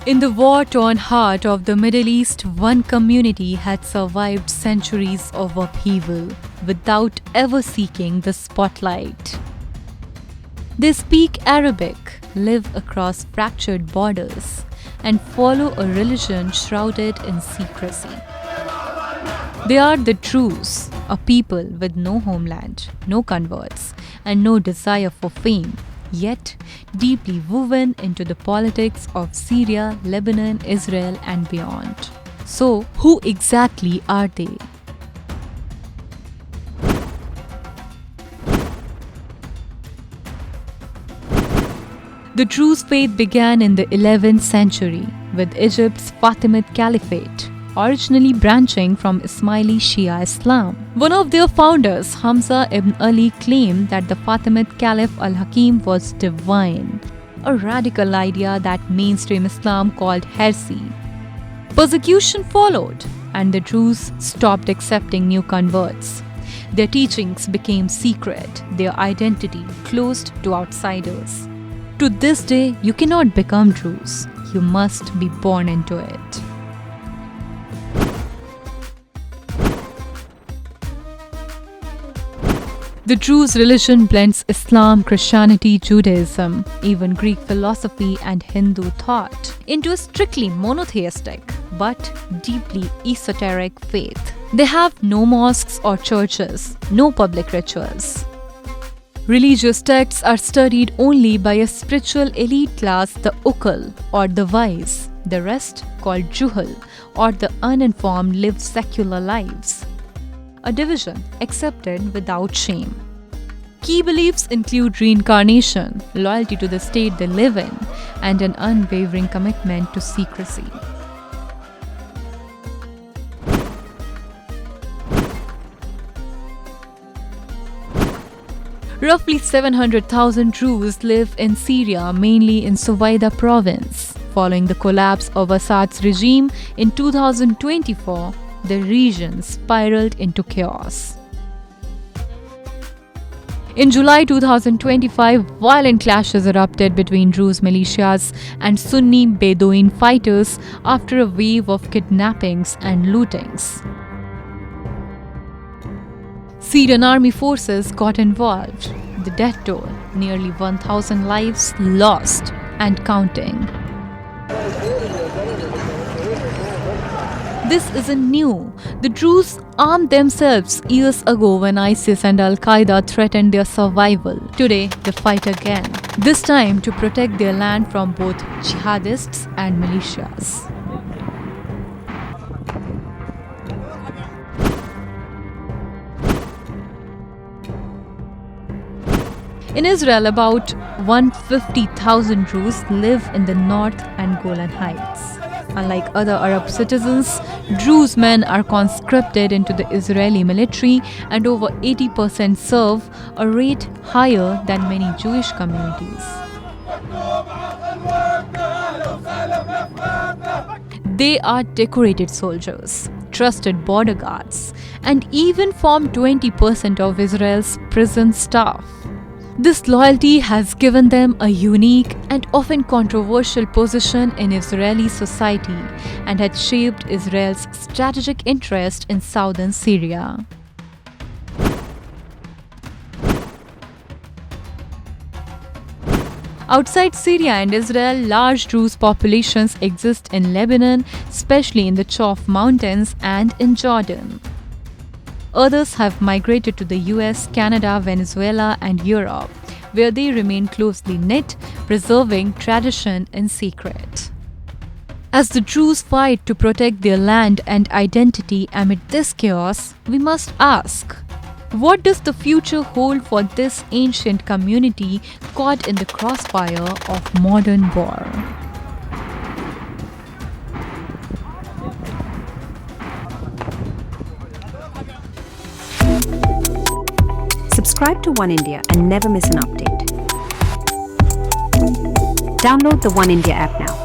In the war-torn heart of the Middle East, one community had survived centuries of upheaval without ever seeking the spotlight. They speak Arabic, live across fractured borders, and follow a religion shrouded in secrecy. They are the Druze, a people with no homeland, no converts, and no desire for fame, yet deeply woven into the politics of Syria, Lebanon, Israel, and beyond. So, who exactly are they? The Druze faith began in the 11th century with Egypt's Fatimid Caliphate, originally branching from Ismaili Shia Islam. One of their founders, Hamza ibn Ali, claimed that the Fatimid Caliph al-Hakim was divine, a radical idea that mainstream Islam called heresy. Persecution followed, and the Druze stopped accepting new converts. Their teachings became secret, their identity closed to outsiders. To this day, you cannot become Druze. You must be born into it. The Druze religion blends Islam, Christianity, Judaism, even Greek philosophy and Hindu thought into a strictly monotheistic but deeply esoteric faith. They have no mosques or churches, no public rituals. Religious texts are studied only by a spiritual elite class, the Uqal or the wise. The rest, called Juhal or the uninformed, live secular lives. A division accepted without shame. Key beliefs include reincarnation, loyalty to the state they live in, and an unwavering commitment to secrecy. Roughly 700,000 Druze live in Syria, mainly in Suwaida province. Following the collapse of Assad's regime in 2024, the region spiraled into chaos. In July 2025, violent clashes erupted between Druze militias and Sunni Bedouin fighters after a wave of kidnappings and lootings. Syrian army forces got involved. The death toll, nearly 1,000 lives lost and counting. This isn't new. The Druze armed themselves years ago when ISIS and Al-Qaeda threatened their survival. Today, they fight again, this time to protect their land from both jihadists and militias. In Israel, about 150,000 Druze live in the north and Golan Heights. Unlike other Arab citizens, Druze men are conscripted into the Israeli military and over 80% serve, a rate higher than many Jewish communities. They are decorated soldiers, trusted border guards, and even form 20% of Israel's prison staff. This loyalty has given them a unique and often controversial position in Israeli society and had shaped Israel's strategic interest in southern Syria. Outside Syria and Israel, large Druze populations exist in Lebanon, especially in the Chouf Mountains, and in Jordan. Others have migrated to the US, Canada, Venezuela, and Europe, where they remain closely knit, preserving tradition in secret. As the Druze fight to protect their land and identity amid this chaos, we must ask, what does the future hold for this ancient community caught in the crossfire of modern war? Subscribe to One India and never miss an update. Download the One India app now.